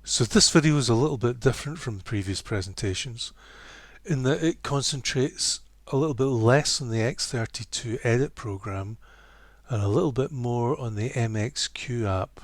So this video is a little bit different from the previous presentations in that it concentrates a little bit less on the X32 Edit program and a little bit more on the MX-Q app,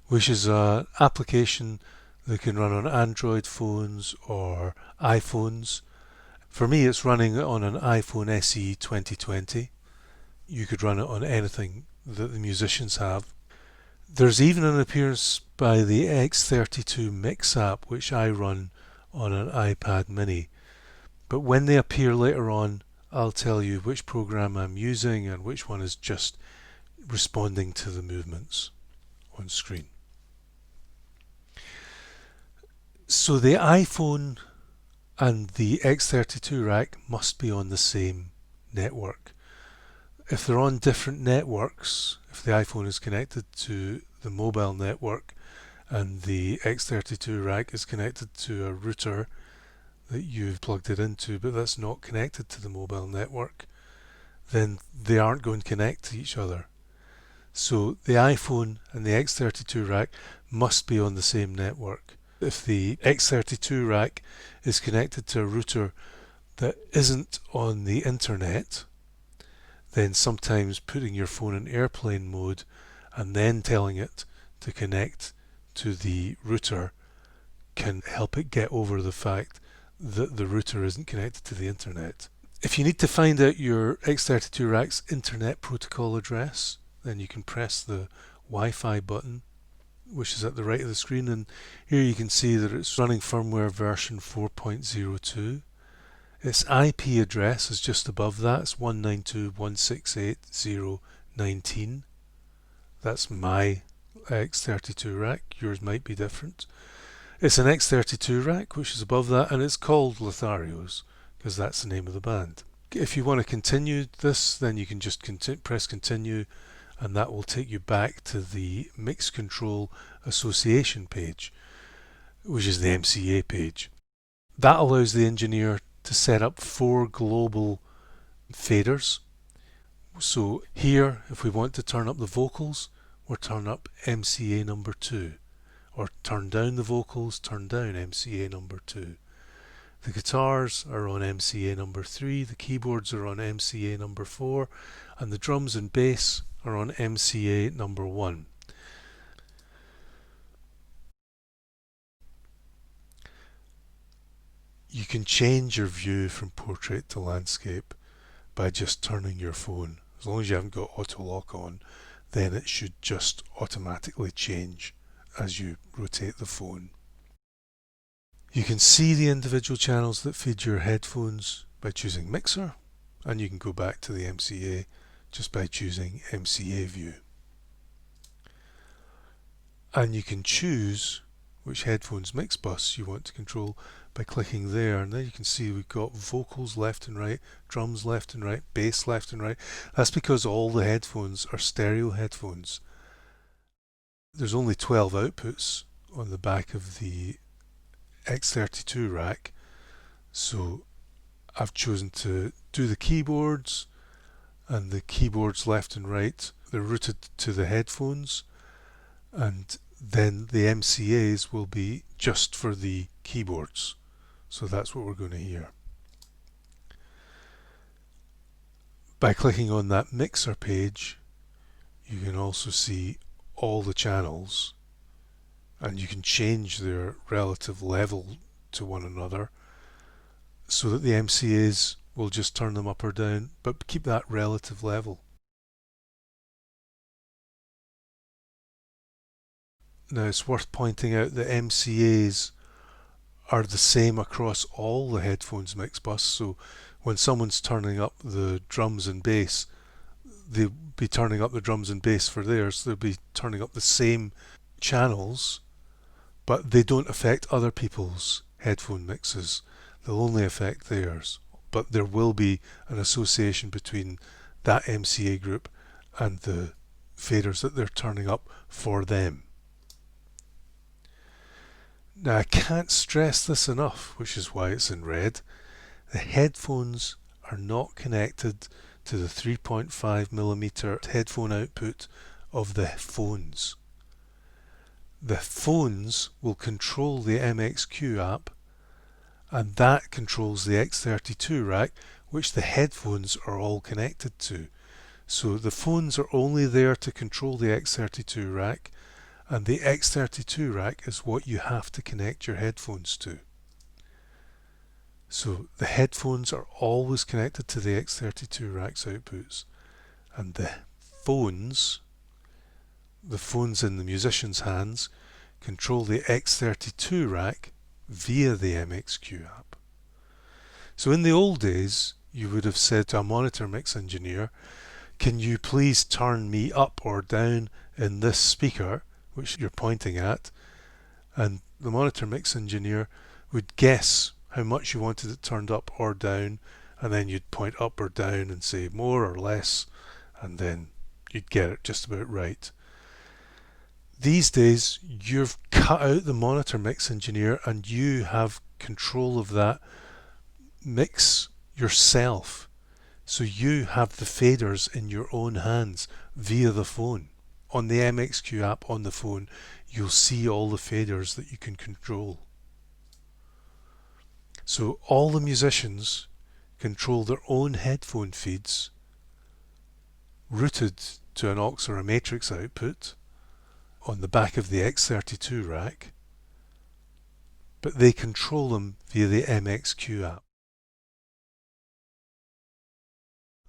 which is an application that can run on Android phones or iPhones. For me, it's running on an iPhone SE 2020. You could run it on anything that the musicians have. There's even an appearance by the X32 Mix app, which I run on an iPad mini. But when they appear later on, I'll tell you which program I'm using and which one is just responding to the movements on screen. So the iPhone and the X32 rack must be on the same network. If they're on different networks, if the iPhone is connected to the mobile network and the X32 rack is connected to a router that you've plugged it into but that's not connected to the mobile network, then they aren't going to connect to each other. So the iPhone and the X32 rack must be on the same network. If the X32 rack is connected to a router that isn't on the internet, then sometimes putting your phone in airplane mode and then telling it to connect to the router can help it get over the fact that the router isn't connected to the internet. If you need to find out your X32 rack's internet protocol address, then you can press the Wi-Fi button, which is at the right of the screen, and here you can see that it's running firmware version 4.02. Its IP address is just above that. It's 192.168.0.19. That's my X32 rack. Yours might be different. It's an X32 rack, which is above that, and it's called Lothario's because that's the name of the band. If you want to continue this, then you can just press continue, and that will take you back to the Mix Control Association page, which is the MCA page. That allows the engineer to set up 4 global faders. So here, if we want to turn up the vocals, we'll turn up MCA number 2, or turn down the vocals, turn down MCA number 2. The guitars are on MCA number 3, the keyboards are on MCA number 4, and the drums and bass are on MCA number 1. You can change your view from portrait to landscape by just turning your phone. As long as you haven't got auto lock on, then it should just automatically change as you rotate the phone. You can see the individual channels that feed your headphones by choosing Mixer, and you can go back to the MCA just by choosing MCA view. And you can choose which headphones mix bus you want to control by clicking there, and then you can see we've got vocals left and right, drums left and right, bass left and right. That's because all the headphones are stereo headphones. There's only 12 outputs on the back of the X32 rack, so I've chosen to do the keyboards, and the keyboards left and right, they're routed to the headphones, and then the MCAs will be just for the keyboards. So that's what we're going to hear. By clicking on that mixer page, you can also see all the channels, and you can change their relative level to one another so that the MCAs will just turn them up or down, but keep that relative level. Now it's worth pointing out that MCAs are the same across all the headphones mix bus, so when someone's turning up the drums and bass, they'll be turning up the drums and bass for theirs. They'll be turning up the same channels, but they don't affect other people's headphone mixes. They'll only affect theirs, but there will be an association between that MCA group and the faders that they're turning up for them. Now I can't stress this enough, which is why it's in red. The headphones are not connected to the 3.5mm headphone output of the phones. the phones will control the MX-Q app, and that controls the X32 rack, which the headphones are all connected to. So the phones are only there to control the X32 rack, and the X32 rack is what you have to connect your headphones to. So the headphones are always connected to the X32 rack's outputs, and the phones in the musician's hands, control the X32 rack via the MX-Q app. So in the old days, you would have said to a monitor mix engineer, can you please turn me up or down in this speaker, which you're pointing at, and the monitor mix engineer would guess how much you wanted it turned up or down, and then you'd point up or down and say more or less, and then you'd get it just about right. These days, you've cut out the monitor mix engineer and you have control of that mix yourself. So you have the faders in your own hands via the phone. On the MX-Q app on the phone, you'll see all the faders that you can control. So all the musicians control their own headphone feeds routed to an aux or a matrix output on the back of the X32 rack, but they control them via the MX-Q app.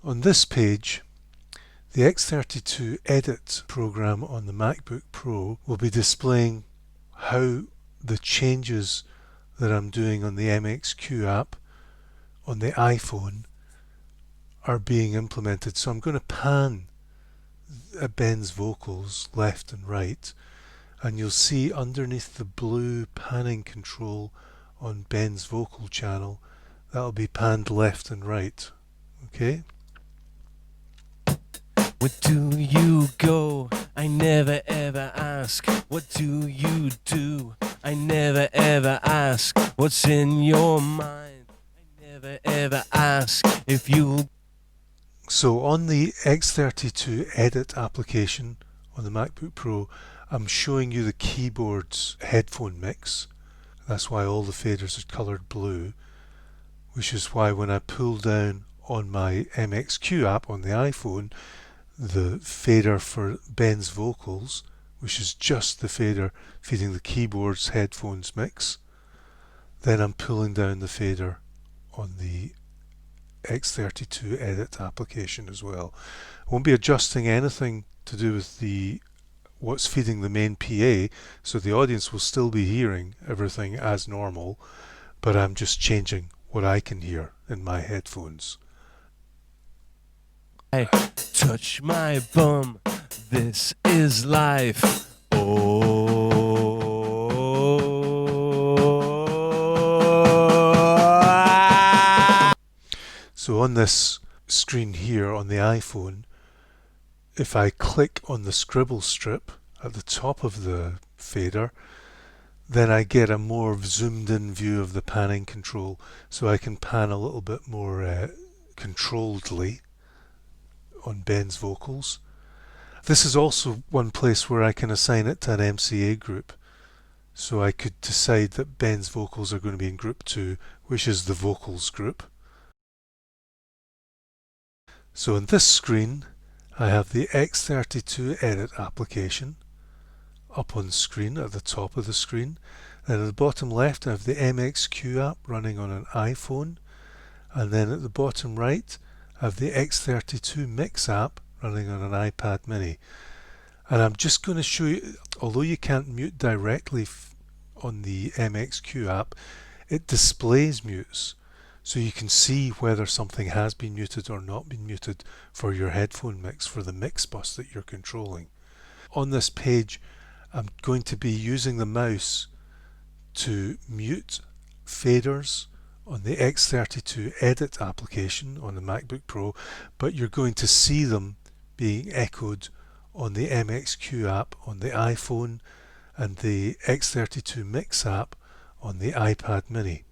On this page, the X32 Edit program on the MacBook Pro will be displaying how the changes that I'm doing on the MX-Q app on the iPhone are being implemented. So I'm going to pan Ben's vocals left and right, and you'll see underneath the blue panning control on Ben's vocal channel, that'll be panned left and right. Okay? Where do you go? I never ever ask. What do you do? I never ever ask. What's in your mind? I never ever ask if you. So on the X32 Edit application on the MacBook Pro, I'm showing you the keyboard's headphone mix. That's why all the faders are coloured blue, which is why when I pull down on my MX-Q app on the iPhone, the fader for Ben's vocals, which is just the fader feeding the keyboard's headphones mix, then I'm pulling down the fader on the X32 Edit application as well. I won't be adjusting anything to do with what's feeding the main PA, so the audience will still be hearing everything as normal, but I'm just changing what I can hear in my headphones. I touch my bum. This is life. Oh. So on this screen here on the iPhone, if I click on the scribble strip at the top of the fader, then I get a more zoomed in view of the panning control, so I can pan a little bit more controlledly on Ben's vocals. This is also one place where I can assign it to an MCA group. So I could decide that Ben's vocals are going to be in group 2, which is the vocals group. So on this screen, I have the X32 Edit application up on screen at the top of the screen. And at the bottom left, I have the MX-Q app running on an iPhone. And then at the bottom right, I have the X32 Mix app running on an iPad mini. And I'm just going to show you, although you can't mute directly on the MX-Q app, it displays mutes. So you can see whether something has been muted or not been muted for your headphone mix, for the mix bus that you're controlling. On this page, I'm going to be using the mouse to mute faders on the X32 Edit application on the MacBook Pro, but you're going to see them being echoed on the MX-Q app on the iPhone and the X32 Mix app on the iPad mini.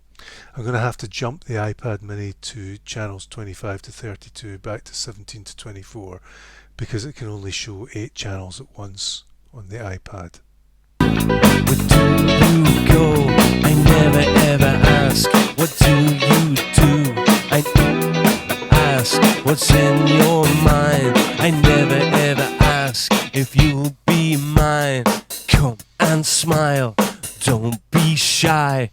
I'm going to have to jump the iPad mini to channels 25 to 32 back to 17 to 24 because it can only show 8 channels at once on the iPad. Where do you go? I never ever ask. What do you do? I ask what's in your mind. I never ever ask if you'll be mine. Come and smile, don't be shy.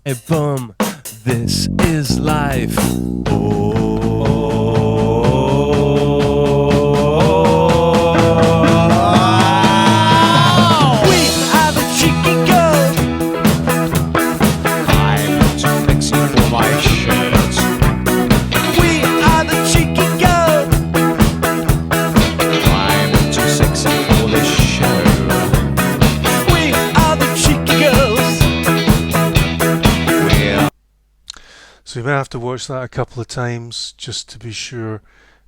Hey bum, this is life. We are the cheeky girls. I'm too sexy for my shirt. We are the cheeky girls. I'm too sexy for this show. We are the cheeky girls. We're So you may have to watch that a couple of times just to be sure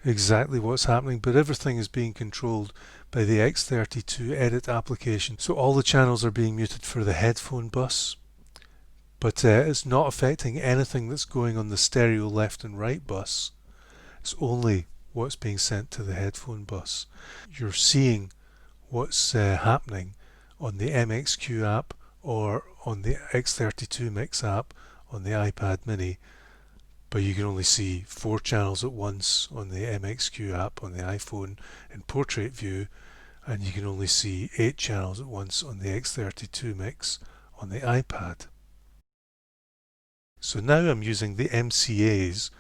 exactly what's happening, but everything is being controlled by the X32 Edit application. So all the channels are being muted for the headphone bus, but it's not affecting anything that's going on the stereo left and right bus. It's only what's being sent to the headphone bus. You're seeing what's happening on the MX-Q app or on the X32 Mix app on the iPad mini, but you can only see 4 channels at once on the MX-Q app on the iPhone in portrait view, and you can only see 8 channels at once on the X32 Mix on the iPad. So now I'm using the MCAs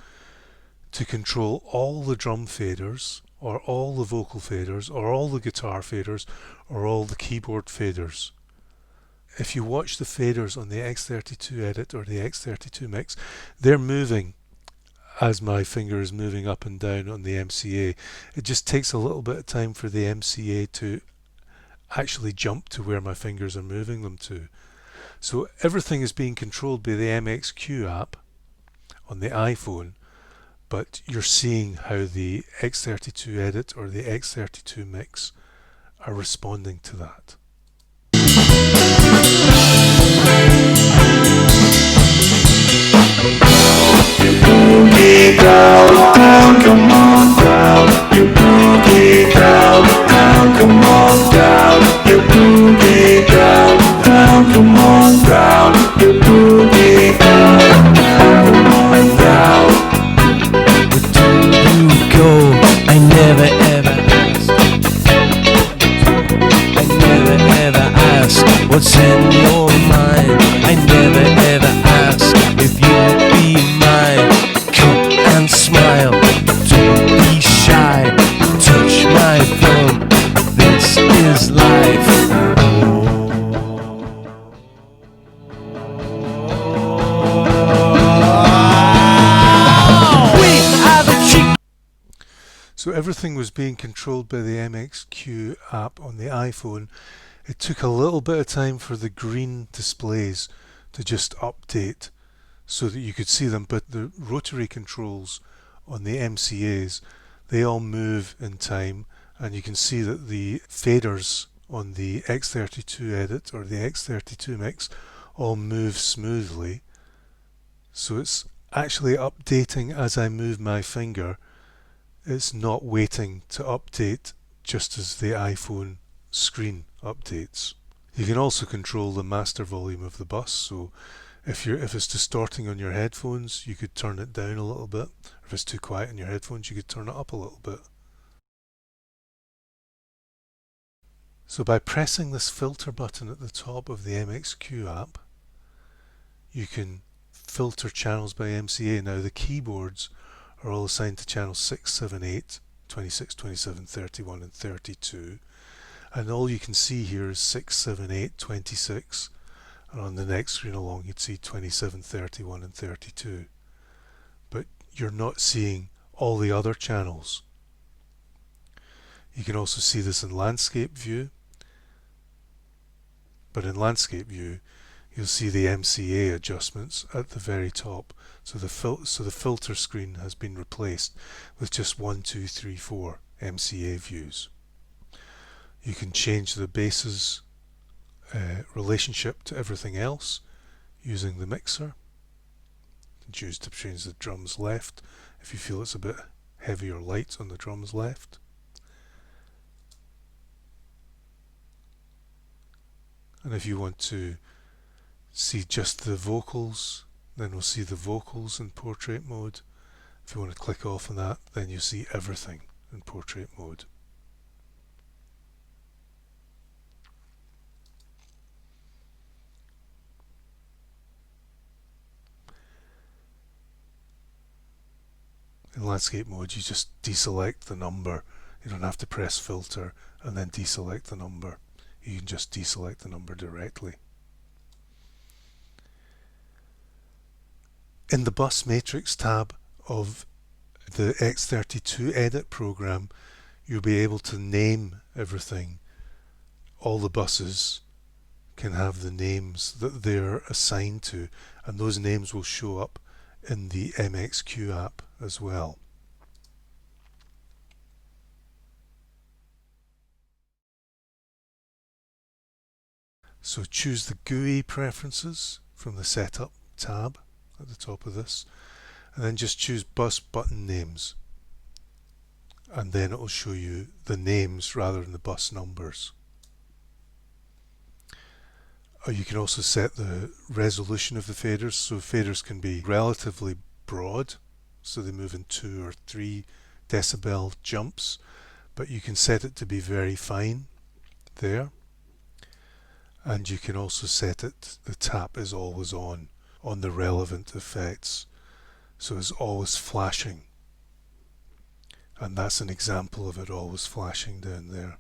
to control all the drum faders, or all the vocal faders, or all the guitar faders, or all the keyboard faders. If you watch the faders on the X32 Edit or the X32 Mix, they're moving as my finger is moving up and down on the MCA. It just takes a little bit of time for the MCA to actually jump to where my fingers are moving them to. So everything is being controlled by the MX-Q app on the iPhone, but you're seeing how the X32 Edit or the X32 Mix are responding to that. Boogie down, down, come on down. You boogie down, down, come on down. You boogie down, down, come on down. You boogie down, down, come on down. Where do you go? I never ever ask. I never ever ask what's in your mind. I never ever ask if you'll be mine. Come and smile, don't be shy. Touch my thumb, this is life. We are the cheek. So everything was being controlled by the MX-Q app on the iPhone. It took a little bit of time for the green displays to just update so that you could see them, but the rotary controls on the MCAs, they all move in time, and you can see that the faders on the X32 Edit or the X32 Mix all move smoothly. So it's actually updating as I move my finger. It's not waiting to update just as the iPhone screen updates. You can also control the master volume of the bus, so if it's distorting on your headphones, you could turn it down a little bit. If it's too quiet on your headphones, you could turn it up a little bit. So by pressing this filter button at the top of the MX-Q app, you can filter channels by MCA. Now the keyboards are all assigned to channels 6, 7, 8, 26, 27, 31 and 32. And all you can see here is 6, 7, 8, 26. And on the next screen along you'd see 27, 31 and 32. But you're not seeing all the other channels. You can also see this in landscape view. But in landscape view you'll see the MCA adjustments at the very top. So the filter screen has been replaced with just 1, 2, 3, 4 MCA views. You can change the bass's relationship to everything else using the mixer. You can choose to change the drums left if you feel it's a bit heavy or light on the drums left. And if you want to see just the vocals, then we'll see the vocals in portrait mode. If you want to click off on that, then you'll see everything in portrait mode. In landscape mode, you just deselect the number. You don't have to press filter and then deselect the number. You can just deselect the number directly. In the bus matrix tab of the X32 Edit program, you'll be able to name everything. All the buses can have the names that they're assigned to, and those names will show up in the MX-Q app as well. So choose the GUI preferences from the Setup tab at the top of this, and then just choose Bus Button Names, and then it will show you the names rather than the bus numbers. You can also set the resolution of the faders, so faders can be relatively broad, so they move in 2 or 3 decibel jumps, but you can set it to be very fine there. And you can also set it, the tap is always on the relevant effects, so it's always flashing, and that's an example of it always flashing down there.